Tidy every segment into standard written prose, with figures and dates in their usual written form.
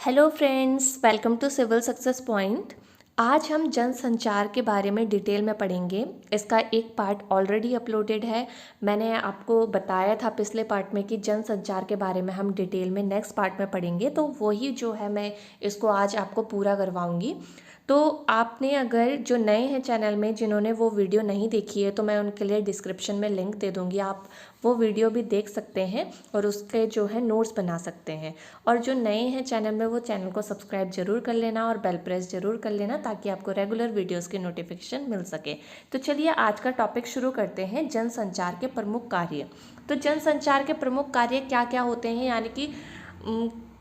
Hello friends, welcome to civil success point. आज हम जनसंचार के बारे में डिटेल में पढ़ेंगे। इसका एक पार्ट ऑलरेडी अपलोडेड है। मैंने आपको बताया था पिछले पार्ट में कि जनसंचार के बारे में हम डिटेल में नेक्स्ट पार्ट में पढ़ेंगे, तो वही जो है मैं इसको आज आपको पूरा करवाऊंगी। तो आपने अगर जो नए हैं चैनल में, जिन्होंने वो वीडियो नहीं देखी है, तो मैं उनके लिए डिस्क्रिप्शन में लिंक दे दूँगी। आप वो वीडियो भी देख सकते हैं और उसके जो है नोट्स बना सकते हैं। और जो नए हैं चैनल में, वो चैनल को सब्सक्राइब जरूर कर लेना और बेल प्रेस जरूर कर लेना, ताकि आपको रेगुलर वीडियोस की नोटिफिकेशन मिल सके। तो चलिए आज का टॉपिक शुरू करते हैं, जनसंचार के प्रमुख कार्य। तो जनसंचार के प्रमुख कार्य क्या क्या होते हैं, यानी कि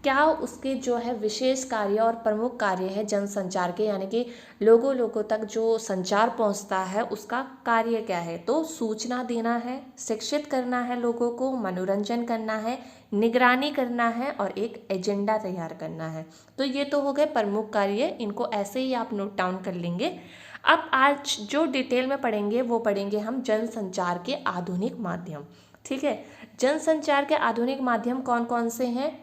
क्या उसके जो है विशेष कार्य और प्रमुख कार्य है जनसंचार के, यानी कि लोगों तक जो संचार पहुंचता है उसका कार्य क्या है। तो सूचना देना है, शिक्षित करना है लोगों को, मनोरंजन करना है, निगरानी करना है और एक एजेंडा तैयार करना है। तो ये तो हो गए प्रमुख कार्य, इनको ऐसे ही आप नोट डाउन कर लेंगे। अब आज जो डिटेल में पढ़ेंगे वो पढ़ेंगे हम जनसंचार के आधुनिक माध्यम। ठीक है, जनसंचार के आधुनिक माध्यम कौन कौन से हैं?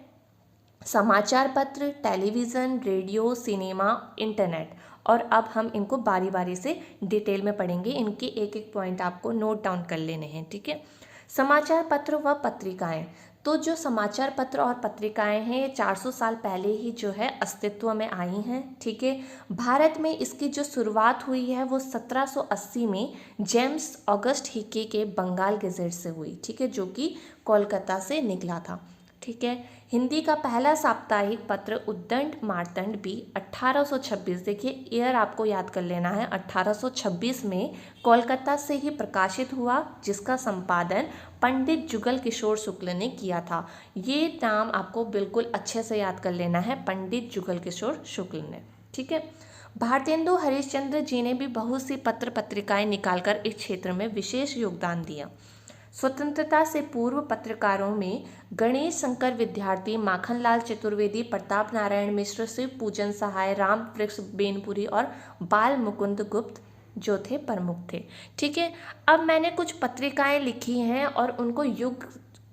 समाचार पत्र, टेलीविज़न, रेडियो, सिनेमा, इंटरनेट। और अब हम इनको बारी बारी से डिटेल में पढ़ेंगे। इनके एक एक पॉइंट आपको नोट डाउन कर लेने हैं। ठीक है, समाचार पत्र व पत्रिकाएं। तो जो समाचार पत्र और पत्रिकाएं हैं, ये 400 साल पहले ही जो है अस्तित्व में आई हैं। ठीक है, भारत में इसकी जो शुरुआत हुई है वो 1780 में जेम्स ऑगस्ट हिके के बंगाल गजेट से हुई। ठीक है, जो कि कोलकाता से निकला था। ठीक है, हिंदी का पहला साप्ताहिक पत्र उद्दंड मार्तंड भी 1826, देखिए ईयर आपको याद कर लेना है, 1826 में कोलकाता से ही प्रकाशित हुआ, जिसका संपादन पंडित जुगल किशोर शुक्ल ने किया था। ये नाम आपको बिल्कुल अच्छे से याद कर लेना है, पंडित जुगल किशोर शुक्ल ने। ठीक है, भारतेंदु हरिश्चंद्र जी ने भी बहुत सी पत्र पत्रिकाएं निकालकर इस क्षेत्र में विशेष योगदान दिया। स्वतंत्रता से पूर्व पत्रकारों में गणेश शंकर विद्यार्थी, माखनलाल चतुर्वेदी, प्रताप नारायण मिश्र, शिव पूजन सहाय, राम वृक्ष बेनपुरी और बाल मुकुंद गुप्त जो थे प्रमुख थे। ठीक है, अब मैंने कुछ पत्रिकाएं लिखी हैं और उनको युग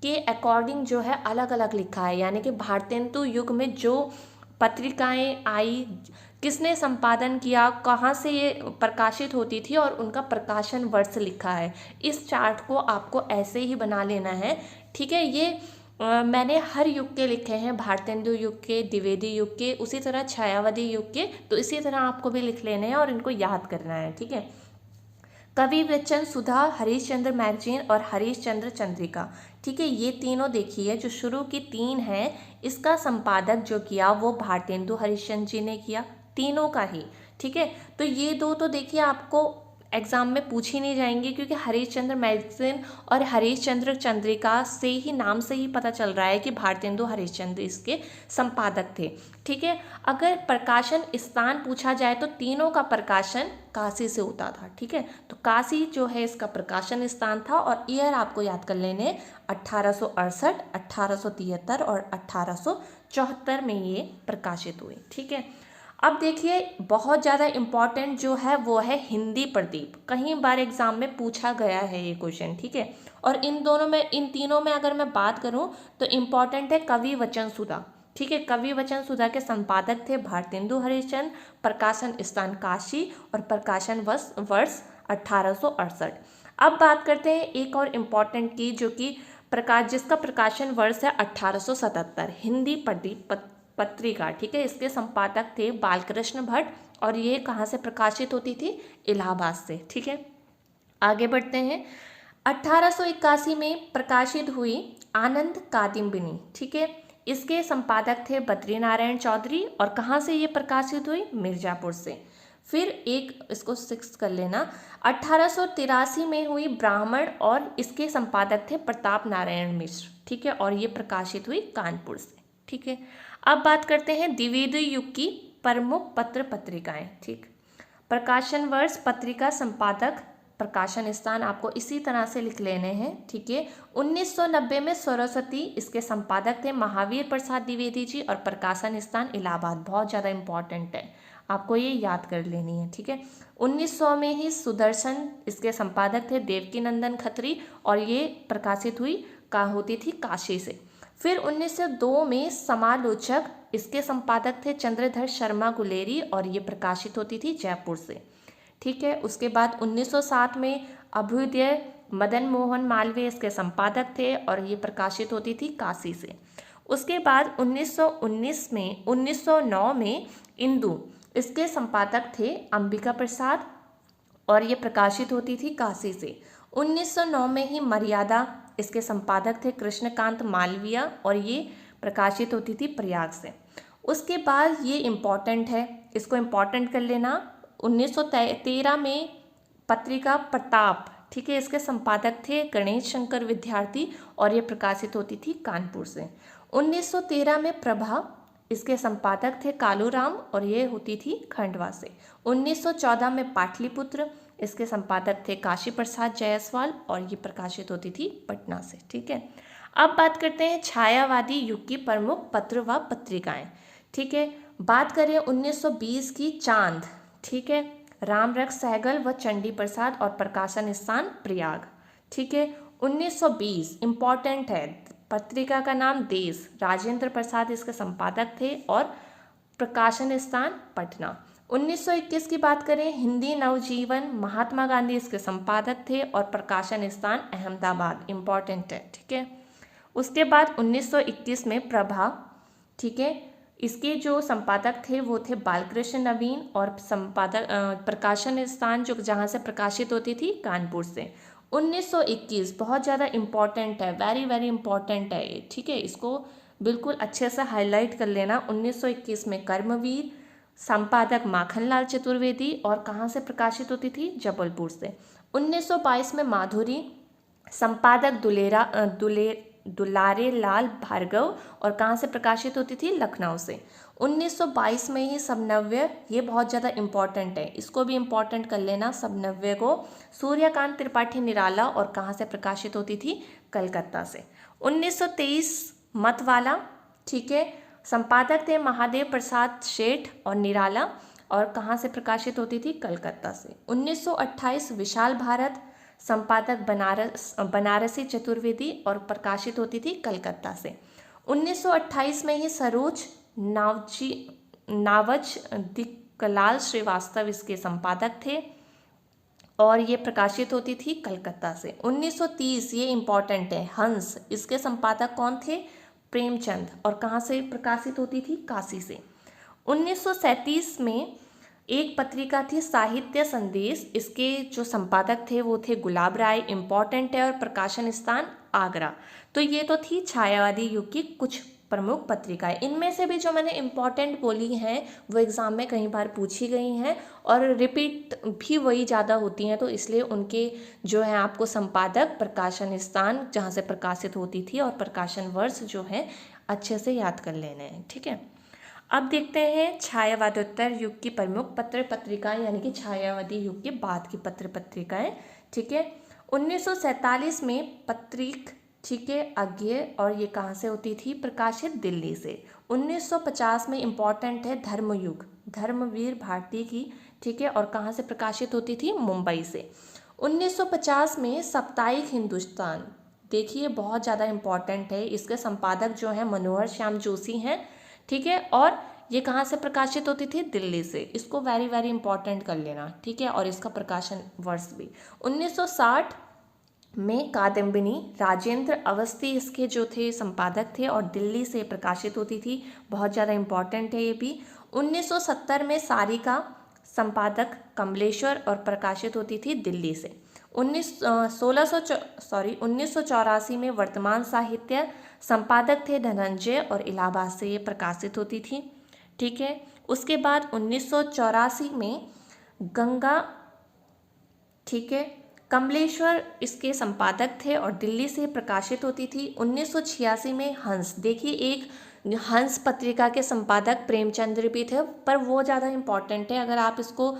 के अकॉर्डिंग जो है अलग अलग लिखा है, यानी कि भारतेंदु युग में जो पत्रिकाएं आई, किसने संपादन किया, कहाँ से ये प्रकाशित होती थी और उनका प्रकाशन वर्ष लिखा है। इस चार्ट को आपको ऐसे ही बना लेना है। ठीक है, ये मैंने हर युग के लिखे हैं, भारतेंदु युग के, द्विवेदी युग के, उसी तरह छायावधि युग के। तो इसी तरह आपको भी लिख लेने हैं और इनको याद करना है। ठीक है, कवि वचन सुधा, हरीशचंद्र मैगजीन और हरीशचंद्र चंद्रिका। ठीक है, ये तीनों देखिए, जो शुरू की तीन है, इसका संपादक जो किया वो भारतेंदु हरिश्चंद्र जी ने किया, तीनों का ही। ठीक है, तो ये दो तो देखिए आपको एग्जाम में पूछी नहीं जाएंगी, क्योंकि हरीशचंद्र मैगजीन और हरीशचंद्र चंद्रिका से ही, नाम से ही पता चल रहा है कि भारतेंदु हरिश्चंद्र इसके संपादक थे। ठीक है, अगर प्रकाशन स्थान पूछा जाए तो तीनों का प्रकाशन काशी से होता था। ठीक है, तो काशी जो है इसका प्रकाशन स्थान था और ईयर आपको याद कर लेने, 1868, 1873 और 1874 में ये प्रकाशित हुए। ठीक है, अब देखिए बहुत ज़्यादा इम्पॉर्टेंट जो है वो है हिंदी प्रदीप। कई बार एग्जाम में पूछा गया है ये क्वेश्चन। ठीक है, और इन दोनों में, इन तीनों में अगर मैं बात करूं तो इम्पॉर्टेंट है कवि वचन सुधा। ठीक है, कवि वचन सुधा के संपादक थे भारतेंदु हरिश्चंद्र, प्रकाशन स्थान काशी और प्रकाशन वर्ष 1868। अब बात करते हैं एक और इम्पॉर्टेंट की, जो कि जिसका प्रकाशन वर्ष है 1877, हिंदी प्रदीप पत्रिका। ठीक है, इसके संपादक थे बालकृष्ण भट्ट और ये कहाँ से प्रकाशित होती थी? इलाहाबाद से। ठीक है, आगे बढ़ते हैं। 1881 में प्रकाशित हुई आनंद कादम्बिनी। ठीक है, इसके संपादक थे बद्री नारायण चौधरी और कहाँ से ये प्रकाशित हुई? मिर्जापुर से। फिर एक इसको 6 कर लेना, 1883 में हुई ब्राह्मण और इसके संपादक थे प्रताप नारायण मिश्र। ठीक है, और ये प्रकाशित हुई कानपुर से। ठीक है, अब बात करते हैं द्विवेदी युग की प्रमुख पत्र पत्रिकाएं। ठीक, प्रकाशन वर्ष, पत्रिका, संपादक, प्रकाशन स्थान आपको इसी तरह से लिख लेने हैं। ठीक है, 1990 में सरस्वती, इसके संपादक थे महावीर प्रसाद द्विवेदी जी और प्रकाशन स्थान इलाहाबाद। बहुत ज़्यादा इंपॉर्टेंट है, आपको ये याद कर लेनी है। ठीक है, 1900 में ही सुदर्शन, इसके संपादक थे देवकी नंदन खत्री और ये प्रकाशित हुई होती थी काशी से। फिर 1902 में समालोचक, इसके संपादक थे चंद्रधर शर्मा गुलेरी और ये प्रकाशित होती थी जयपुर से। ठीक है। उसके बाद 1907 में अभ्युदय, मदन मोहन मालवीय इसके संपादक थे और ये प्रकाशित होती थी काशी से। उसके बाद 1909 में इंदु, इसके संपादक थे अंबिका प्रसाद और ये प्रकाशित होती थी काशी से। 1909 में ही मर्यादा, इसके संपादक थे कृष्णकांत मालवीय और ये प्रकाशित होती थी प्रयाग से। उसके बाद ये इम्पॉर्टेंट है, इसको इम्पॉर्टेंट कर लेना, 1913 में पत्रिका प्रताप, ठीक है, इसके संपादक थे गणेश शंकर विद्यार्थी और ये प्रकाशित होती थी कानपुर से। 1913 में प्रभा, इसके संपादक थे कालूराम और ये होती थी खंडवा से। 1914 में पाटलिपुत्र, इसके संपादक थे काशी प्रसाद जायसवाल और ये प्रकाशित होती थी पटना से। ठीक है। अब बात करते हैं छायावादी युग की प्रमुख पत्र व पत्रिकाएं। ठीक है। बात करें 1920 की चांद, ठीक है, रामरख सहगल व चंडी प्रसाद और प्रकाशन स्थान प्रयाग। ठीक है। 1920 इम्पॉर्टेंट है, पत्रिका का नाम देश, राजेंद्र प्रसाद इसके संपादक थे और प्रकाशन स्थान पटना। 1921 की बात करें, हिंदी नवजीवन, महात्मा गांधी इसके संपादक थे और प्रकाशन स्थान अहमदाबाद, इम्पॉर्टेंट है। ठीक है। उसके बाद 1921 में प्रभा, ठीक है, इसके जो संपादक थे वो थे बालकृष्ण नवीन और संपादक प्रकाशन स्थान जो जहाँ से प्रकाशित होती थी कानपुर से। 1921 बहुत ज़्यादा इम्पॉर्टेंट है, वेरी वेरी इम्पॉर्टेंट है ये। ठीक है, इसको बिल्कुल अच्छे से हाईलाइट कर लेना। 1921 में कर्मवीर, संपादक माखनलाल चतुर्वेदी और कहाँ से प्रकाशित होती थी, जबलपुर से। 1922 में माधुरी, संपादक दुलारे लाल भार्गव और कहाँ से प्रकाशित होती थी, लखनऊ से। 1922 में ही सबनव्य, ये बहुत ज़्यादा इम्पॉर्टेंट है, इसको भी इम्पॉर्टेंट कर लेना। सबनव्य को सूर्यकांत त्रिपाठी निराला और कहाँ से प्रकाशित होती थी, कलकत्ता से। 1923 मतवाला, ठीक है, संपादक थे महादेव प्रसाद शेठ और निराला और कहाँ से प्रकाशित होती थी, कलकत्ता से। 1928 विशाल भारत, संपादक बनारसी चतुर्वेदी और प्रकाशित होती थी कलकत्ता से। 1928 में ही सरोज नावज दिक्कलाल श्रीवास्तव इसके संपादक थे और ये प्रकाशित होती थी कलकत्ता से। 1930 ये इम्पॉर्टेंट है, हंस, इसके संपादक कौन थे, प्रेमचंद और कहाँ से प्रकाशित होती थी, काशी से। 1937 में एक पत्रिका थी साहित्य संदेश, इसके जो संपादक थे वो थे गुलाब राय, इम्पॉर्टेंट है, और प्रकाशन स्थान आगरा। तो ये तो थी छायावादी युग की कुछ प्रमुख पत्रिकाएं। इनमें से भी जो मैंने इम्पॉर्टेंट बोली हैं वो एग्ज़ाम में कई बार पूछी गई हैं और रिपीट भी वही ज़्यादा होती हैं, तो इसलिए उनके जो है आपको संपादक, प्रकाशन स्थान जहाँ से प्रकाशित होती थी और प्रकाशन वर्ष जो है अच्छे से याद कर लेने हैं। ठीक है। अब देखते हैं छायावादोत्तर युग की प्रमुख पत्र पत्रिकाएं, यानी कि छायावादी युग के बाद की पत्र पत्रिकाएं। ठीक है। 1947 में पत्रिक, ठीक है, अज्ञेय और ये कहाँ से होती थी, प्रकाशित दिल्ली से। 1950 में इम्पॉर्टेंट है धर्मयुग, धर्मवीर भारती की, ठीक है, और कहाँ से प्रकाशित होती थी, मुंबई से। 1950 में साप्ताहिक हिंदुस्तान, देखिए बहुत ज़्यादा इम्पॉर्टेंट है, इसके संपादक जो हैं मनोहर श्याम जोशी हैं। ठीक है, और ये कहाँ से प्रकाशित होती थी, दिल्ली से, इसको वेरी वेरी इंपॉर्टेंट कर लेना। ठीक है, और इसका प्रकाशन वर्ष भी 1960 में कादम्बिनी, राजेंद्र अवस्थी इसके जो थे संपादक थे और दिल्ली से प्रकाशित होती थी, बहुत ज़्यादा इम्पॉर्टेंट है ये भी। 1970 में सारिका, संपादक कमलेश्वर और प्रकाशित होती थी दिल्ली से। 1984 में वर्तमान साहित्य, संपादक थे धनंजय और इलाहाबाद से ये प्रकाशित होती थी। ठीक है। उसके बाद 1984 में गंगा, ठीक है, कमलेश्वर इसके संपादक थे और दिल्ली से प्रकाशित होती थी। 1986 में हंस, देखिए एक हंस पत्रिका के संपादक प्रेमचंद्र भी थे, पर वो ज़्यादा इम्पॉर्टेंट है, अगर आप इसको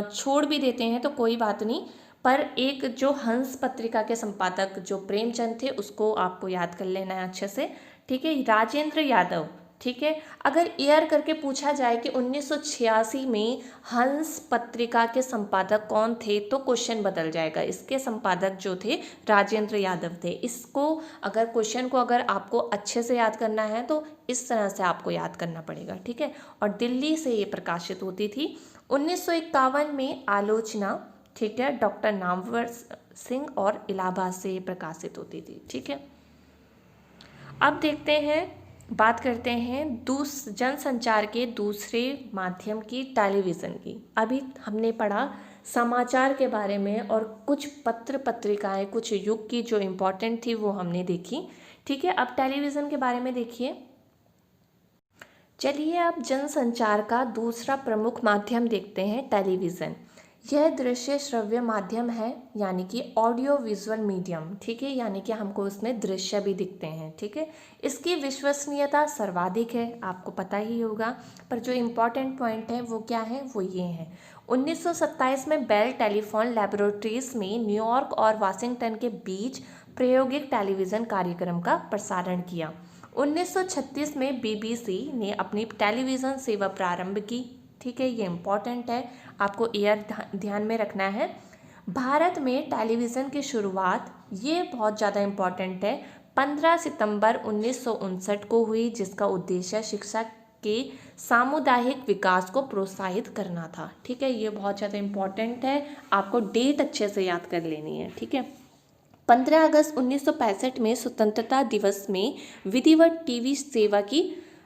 छोड़ भी देते हैं तो कोई बात नहीं, पर एक जो हंस पत्रिका के संपादक जो प्रेमचंद थे उसको आपको याद कर लेना है अच्छे से। ठीक है। राजेंद्र यादव, ठीक है। अगर ईयर करके पूछा जाए कि 1986 में हंस पत्रिका के संपादक कौन थे, तो क्वेश्चन बदल जाएगा। इसके संपादक जो थे राजेंद्र यादव थे। इसको अगर क्वेश्चन को अगर आपको अच्छे से याद करना है तो इस तरह से आपको याद करना पड़ेगा, ठीक है। और दिल्ली से ये प्रकाशित होती थी। 1951 में आलोचना, ठीक है, डॉक्टर नामवर सिंह और इलाहाबाद से ये प्रकाशित होती थी, ठीक है। अब देखते हैं, बात करते हैं जनसंचार के दूसरे माध्यम की, टेलीविज़न की। अभी हमने पढ़ा समाचार के बारे में और कुछ पत्र पत्रिकाएं कुछ युग की जो इम्पोर्टेंट थी वो हमने देखी, ठीक है। अब टेलीविज़न के बारे में देखिए। चलिए अब जनसंचार का दूसरा प्रमुख माध्यम देखते हैं, टेलीविज़न। यह दृश्य श्रव्य माध्यम है, यानी कि ऑडियो विजुअल मीडियम, ठीक है, यानी कि हमको उसमें दृश्य भी दिखते हैं, ठीक है। इसकी विश्वसनीयता सर्वाधिक है, आपको पता ही होगा, पर जो इम्पोर्टेंट पॉइंट है वो क्या है, वो ये है। 1927 में बेल टेलीफोन लैबोरेटरीज में न्यूयॉर्क और वाशिंगटन के बीच प्रायोगिक टेलीविज़न कार्यक्रम का प्रसारण किया। 1936 में बीबीसी ने अपनी टेलीविज़न सेवा प्रारंभ की, ठीक है, ये इम्पॉर्टेंट है, आपको ईयर ध्यान में रखना है। भारत में टेलीविज़न की शुरुआत, ये बहुत ज़्यादा इम्पॉर्टेंट है, 15 सितंबर 1959 को हुई, जिसका उद्देश्य शिक्षा के सामुदायिक विकास को प्रोत्साहित करना था, ठीक है। ये बहुत ज़्यादा इम्पॉर्टेंट है, आपको डेट अच्छे से याद कर लेनी है, ठीक है। 15 अगस्त 1965 में स्वतंत्रता दिवस में विधिवत टीवी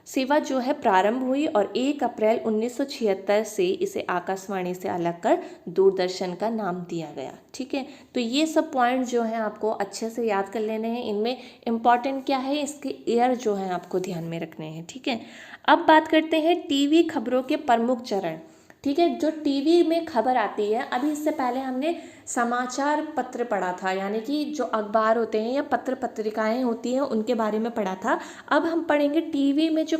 सेवा जो है प्रारंभ हुई और 1 अप्रैल 1976 से इसे आकाशवाणी से अलग कर दूरदर्शन का नाम दिया गया, ठीक है। तो ये सब पॉइंट जो हैं आपको अच्छे से याद कर लेने हैं। इनमें इम्पॉर्टेंट क्या है, इसके ईयर जो हैं आपको ध्यान में रखने हैं, ठीक है। अब बात करते हैं टीवी खबरों के प्रमुख चरण, ठीक है। जो टीवी में खबर आती है, अभी इससे पहले हमने समाचार पत्र पढ़ा था, यानी कि जो अखबार होते हैं या पत्र पत्रिकाएं होती हैं उनके बारे में पढ़ा था। अब हम पढ़ेंगे टीवी में जो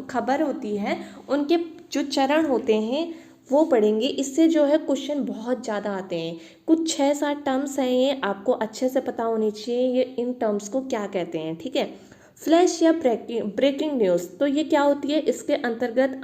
खबर होती है उनके जो चरण होते हैं वो पढ़ेंगे। इससे जो है क्वेश्चन बहुत ज़्यादा आते हैं। कुछ 6-7 टर्म्स हैं, ये आपको अच्छे से पता होनी चाहिए, ये इन टर्म्स को क्या कहते हैं, ठीक है। फ्लैश या ब्रेकिंग न्यूज़, तो ये क्या होती है, इसके अंतर्गत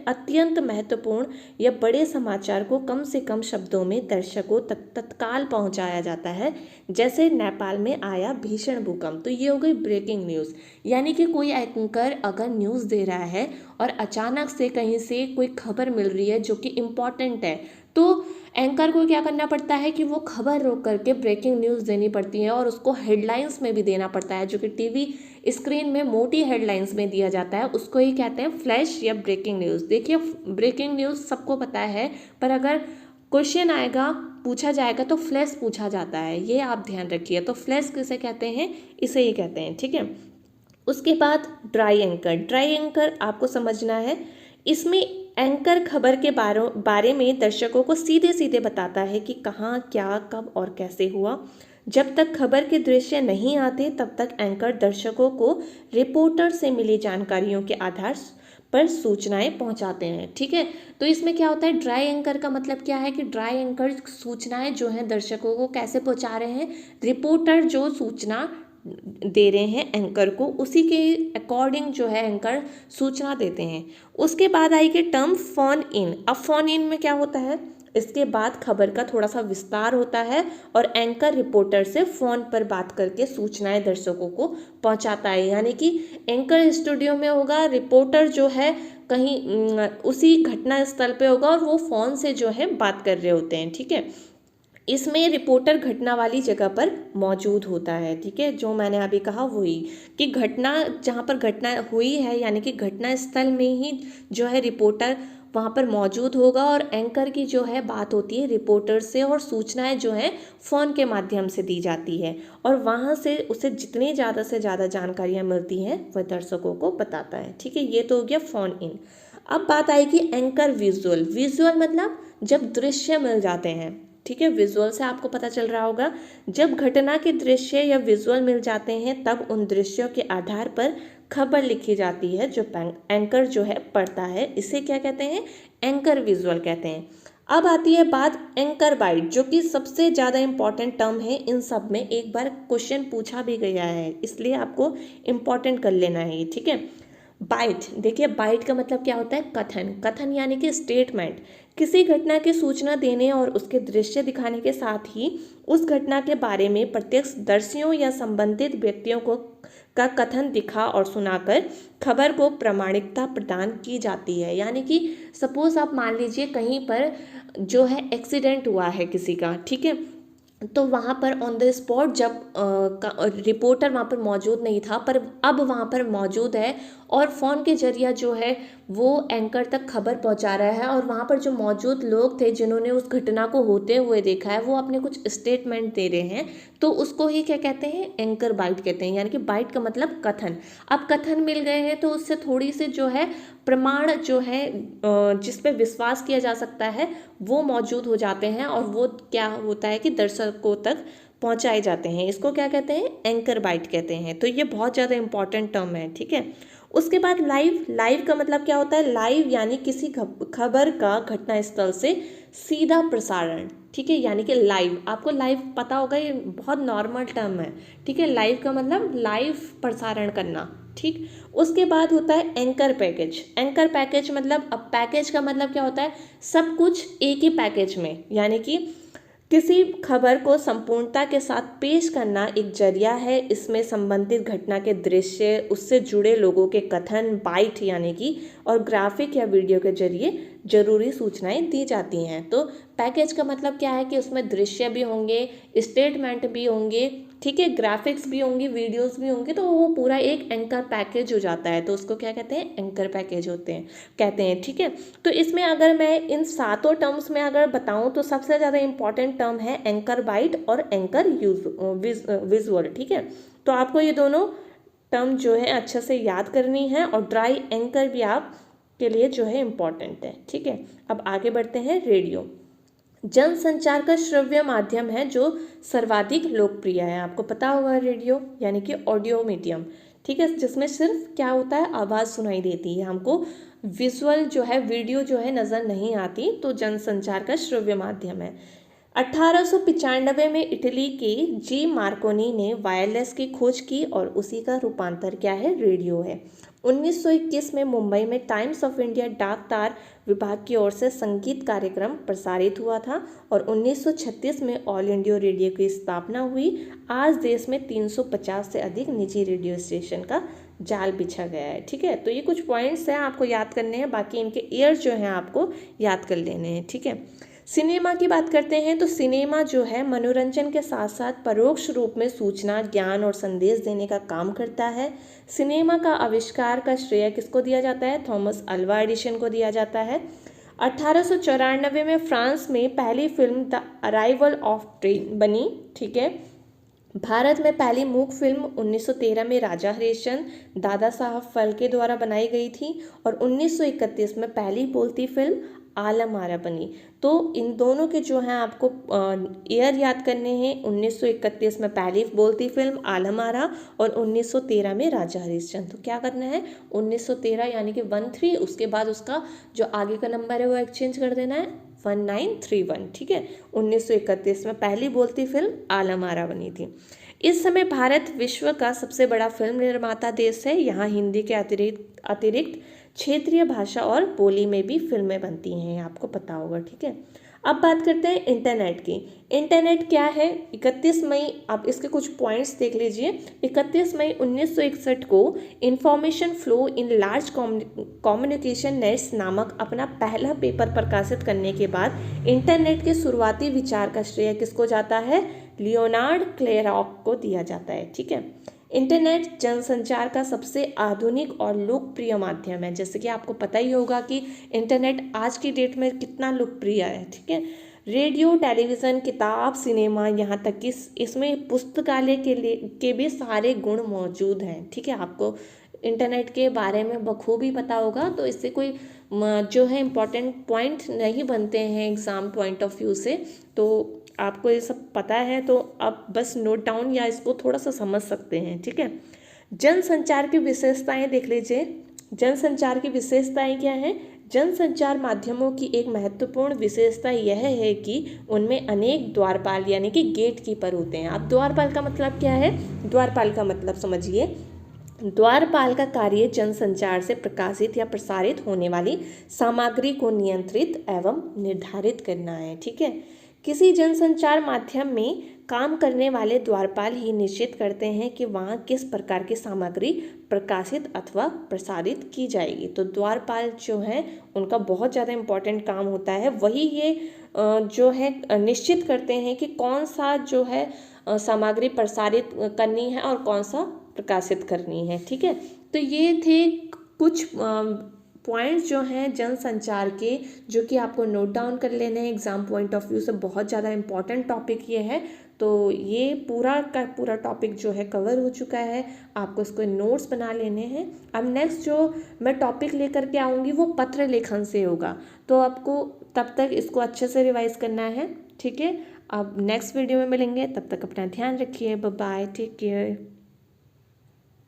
अत्यंत महत्वपूर्ण या बड़े समाचार को कम से कम शब्दों में दर्शकों तक तत्काल पहुंचाया जाता है। जैसे नेपाल में आया भीषण भूकंप, तो ये हो गई ब्रेकिंग न्यूज़। यानी कि कोई एंकर अगर न्यूज़ दे रहा है और अचानक से कहीं से कोई खबर मिल रही है जो कि इम्पॉर्टेंट है, तो एंकर को क्या करना पड़ता है कि वो खबर रोक करके ब्रेकिंग न्यूज़ देनी पड़ती है और उसको हेडलाइंस में भी देना पड़ता है, जो कि टीवी स्क्रीन में मोटी हेडलाइंस में दिया जाता है, उसको ही कहते हैं फ्लैश या ब्रेकिंग न्यूज़। देखिए ब्रेकिंग न्यूज़ सबको पता है, पर अगर क्वेश्चन आएगा, पूछा जाएगा तो फ्लैश पूछा जाता है, ये आप ध्यान रखिए। तो फ्लैश किसे कहते हैं, इसे ही कहते हैं, ठीक है। उसके बाद ड्राई एंकर आपको समझना है। इसमें एंकर खबर के बारे में दर्शकों को सीधे सीधे बताता है कि कहाँ, क्या, कब और कैसे हुआ। जब तक खबर के दृश्य नहीं आते तब तक एंकर दर्शकों को रिपोर्टर से मिली जानकारियों के आधार पर सूचनाएं पहुंचाते हैं, ठीक है। तो इसमें क्या होता है, ड्राई एंकर का मतलब क्या है कि ड्राई एंकर सूचनाएं जो हैं दर्शकों को कैसे पहुंचा रहे हैं, रिपोर्टर जो सूचना दे रहे हैं एंकर को, उसी के अकॉर्डिंग जो है एंकर सूचना देते हैं। उसके बाद आई कि टर्म फोन इन। अब फोन इन में क्या होता है, इसके बाद खबर का थोड़ा सा विस्तार होता है और एंकर रिपोर्टर से फ़ोन पर बात करके सूचनाएं दर्शकों को पहुंचाता है। यानी कि एंकर स्टूडियो में होगा, रिपोर्टर जो है कहीं उसी घटना स्थल पे होगा और वो फ़ोन से जो है बात कर रहे होते हैं, ठीक है। इसमें रिपोर्टर घटना वाली जगह पर मौजूद होता है, ठीक है। जो मैंने अभी कहा वही कि घटना जहाँ पर घटना हुई है, यानी कि घटना स्थल में ही जो है रिपोर्टर वहाँ पर मौजूद होगा और एंकर की जो है बात होती है रिपोर्टर से और सूचनाएं जो है फ़ोन के माध्यम से दी जाती है और वहाँ से उसे जितनी ज़्यादा से ज़्यादा जानकारियाँ मिलती हैं वह दर्शकों को बताता है, ठीक है। ये तो हो गया फ़ोन इन। अब बात आएगी एंकर विजुअल मतलब जब दृश्य मिल जाते हैं, ठीक है। विजुअल से आपको पता चल रहा होगा, जब घटना के दृश्य या विजुअल मिल जाते हैं तब उन दृश्यों के आधार पर खबर लिखी जाती है जो एंकर जो है पढ़ता है। इसे क्या कहते हैं, एंकर विजुअल कहते हैं। अब आती है बात एंकर बाइट, जो कि सबसे ज़्यादा इम्पॉर्टेंट टर्म है। इन सब में एक बार क्वेश्चन पूछा भी गया है, इसलिए आपको इम्पॉर्टेंट कर लेना है, ठीक है। बाइट, देखिए बाइट का मतलब क्या होता है, कथन। कथन यानी कि स्टेटमेंट, किसी घटना की सूचना देने और उसके दृश्य दिखाने के साथ ही उस घटना के बारे में प्रत्यक्षदर्शियों या संबंधित व्यक्तियों को का कथन दिखा और सुनाकर खबर को प्रामाणिकता प्रदान की जाती है। यानी कि सपोज आप मान लीजिए कहीं पर जो है एक्सीडेंट हुआ है किसी का, ठीक है, तो वहाँ पर ऑन द स्पॉट जब रिपोर्टर वहाँ पर मौजूद नहीं था, पर अब वहाँ पर मौजूद है और फ़ोन के जरिया जो है वो एंकर तक खबर पहुँचा रहा है, और वहाँ पर जो मौजूद लोग थे जिन्होंने उस घटना को होते हुए देखा है वो अपने कुछ स्टेटमेंट दे रहे हैं, तो उसको ही क्या कहते हैं, एंकर बाइट कहते हैं। यानी कि बाइट का मतलब कथन। अब कथन मिल गए हैं तो उससे थोड़ी सी जो है प्रमाण जो है जिस पे विश्वास किया जा सकता है वो मौजूद हो जाते हैं, और वो क्या होता है कि दर्शकों तक पहुंचाए जाते हैं। इसको क्या कहते हैं, एंकर बाइट कहते हैं। तो ये बहुत ज़्यादा इंपॉर्टेंट टर्म है, ठीक है। उसके बाद लाइव। लाइव का मतलब क्या होता है, लाइव यानी किसी खबर का घटना स्थल से सीधा प्रसारण, ठीक है, यानी कि लाइव। आपको लाइव पता होगा, ये बहुत नॉर्मल टर्म है, ठीक है। लाइव का मतलब लाइव प्रसारण करना, ठीक। उसके बाद होता है एंकर पैकेज। एंकर पैकेज मतलब, अब पैकेज का मतलब क्या होता है, सब कुछ एक ही पैकेज में, यानी कि किसी खबर को संपूर्णता के साथ पेश करना एक जरिया है। इसमें संबंधित घटना के दृश्य, उससे जुड़े लोगों के कथन, बाइट यानी कि, और ग्राफिक या वीडियो के जरिए जरूरी सूचनाएं दी जाती हैं। तो पैकेज का मतलब क्या है कि उसमें दृश्य भी होंगे, स्टेटमेंट भी होंगे, ठीक है, ग्राफिक्स भी होंगी, वीडियोस भी होंगे, तो वो पूरा एक एंकर पैकेज हो जाता है। तो उसको क्या कहते हैं, एंकर पैकेज होते हैं कहते हैं, ठीक है। तो इसमें अगर मैं इन सातों टर्म्स में अगर बताऊं तो सबसे ज़्यादा इंपॉर्टेंट टर्म है एंकर बाइट और एंकर विजुअल, ठीक है। तो आपको ये दोनों टर्म जो है अच्छे से याद करनी है, और ड्राई एंकर भी आप के लिए जो है इम्पॉर्टेंट है, ठीक है। अब आगे बढ़ते हैं, रेडियो जनसंचार का श्रव्य माध्यम है जो सर्वाधिक लोकप्रिय है। आपको पता होगा रेडियो यानी कि ऑडियो मीडियम, ठीक है, जिसमें सिर्फ क्या होता है, आवाज़ सुनाई देती है, हमको विजुअल जो है, वीडियो जो है नज़र नहीं आती। तो जनसंचार का श्रव्य माध्यम है। 1895 में इटली के जी मार्कोनी ने वायरलेस की खोज की और उसी का रूपांतर क्या है, रेडियो है। 1921 में मुंबई में टाइम्स ऑफ इंडिया डाक तार विभाग की ओर से संगीत कार्यक्रम प्रसारित हुआ था, और 1936 में ऑल इंडिया रेडियो की स्थापना हुई। आज देश में 350 से अधिक निजी रेडियो स्टेशन का जाल बिछा गया है, ठीक है। तो ये कुछ पॉइंट्स हैं आपको याद करने हैं, बाकी इनके ईयर जो हैं आपको याद कर लेने हैं, ठीक है। सिनेमा की बात करते हैं तो सिनेमा जो है मनोरंजन के साथ साथ परोक्ष रूप में सूचना, ज्ञान और संदेश देने का काम करता है। सिनेमा का आविष्कार का श्रेय किसको दिया जाता है, थॉमस अल्वा एडिसन को दिया जाता है। 1894 में फ्रांस में पहली film the arrival of train बनी, ठीक है। भारत में पहली मूक फिल्म 1913 में राजा हरिश्चंद्र दादा साहब फाल्के द्वारा बनाई गई थी, और 1931 में पहली बोलती फिल्म आलम आरा बनी। तो इन दोनों के जो हैं आपको ईयर याद करने हैं। 1931 में पहली बोलती फिल्म आलम आरा, और 1913 में राजा हरिश्चंद्र। तो क्या करना है, 1913 यानी कि 13, उसके बाद उसका जो आगे का नंबर है वो एक्सचेंज कर देना है 1931, ठीक है। 1931 में पहली बोलती फिल्म आलम आरा बनी थी। इस समय भारत विश्व का सबसे बड़ा फिल्म निर्माता देश है। यहाँ हिंदी के अतिरिक्त क्षेत्रीय भाषा और बोली में भी फिल्में बनती हैं, आपको पता होगा, ठीक है। अब बात करते हैं इंटरनेट की। इंटरनेट क्या है, 31 मई, आप इसके कुछ पॉइंट्स देख लीजिए। 31 मई 1961 को information flow in large communication nets नामक अपना पहला पेपर प्रकाशित करने के बाद इंटरनेट के शुरुआती विचार का श्रेय किसको जाता है, लियोनार्ड क्लेरॉक को दिया जाता है, ठीक है। इंटरनेट जनसंचार का सबसे आधुनिक और लोकप्रिय माध्यम है। जैसे कि आपको पता ही होगा कि इंटरनेट आज की डेट में कितना लोकप्रिय है, ठीक है। रेडियो, टेलीविज़न, किताब, सिनेमा, यहाँ तक कि इसमें पुस्तकालय के भी सारे गुण मौजूद हैं, ठीक है। आपको इंटरनेट के बारे में बखूबी पता होगा, तो इससे कोई जो है इम्पोर्टेंट पॉइंट नहीं बनते हैं एग्ज़ाम पॉइंट ऑफ व्यू से। तो आपको ये सब पता है तो आप बस नोट डाउन या इसको थोड़ा सा समझ सकते हैं, ठीक है। जनसंचार की विशेषताएं देख लीजिए। जनसंचार की विशेषताएं क्या हैं, जनसंचार माध्यमों की एक महत्वपूर्ण विशेषता यह है कि उनमें अनेक द्वारपाल यानी कि गेट कीपर होते हैं। अब द्वारपाल का मतलब क्या है, द्वारपाल का मतलब समझिए, द्वारपाल का कार्य जनसंचार से प्रकाशित या प्रसारित होने वाली सामग्री को नियंत्रित एवं निर्धारित करना है। ठीक है, किसी जनसंचार माध्यम में काम करने वाले द्वारपाल ही निश्चित करते हैं कि वहाँ किस प्रकार की सामग्री प्रकाशित अथवा प्रसारित की जाएगी। तो द्वारपाल जो है उनका बहुत ज़्यादा इम्पोर्टेंट काम होता है, वही ये जो है निश्चित करते हैं कि कौन सा जो है सामग्री प्रसारित करनी है और कौन सा प्रकाशित करनी है। ठीक है, तो ये थे कुछ पॉइंट्स जो हैं जनसंचार के, जो कि आपको नोट डाउन कर लेने हैं। एग्ज़ाम पॉइंट ऑफ व्यू से बहुत ज़्यादा इम्पॉर्टेंट टॉपिक ये है। तो ये पूरा का पूरा टॉपिक जो है कवर हो चुका है, आपको इसको नोट्स बना लेने हैं। अब नेक्स्ट जो मैं टॉपिक लेकर के आऊँगी वो पत्र लेखन से होगा, तो आपको तब तक इसको अच्छे से रिवाइज करना है। ठीक है, अब नेक्स्ट वीडियो में मिलेंगे, तब तक अपना ध्यान रखिए। Bye bye, take care.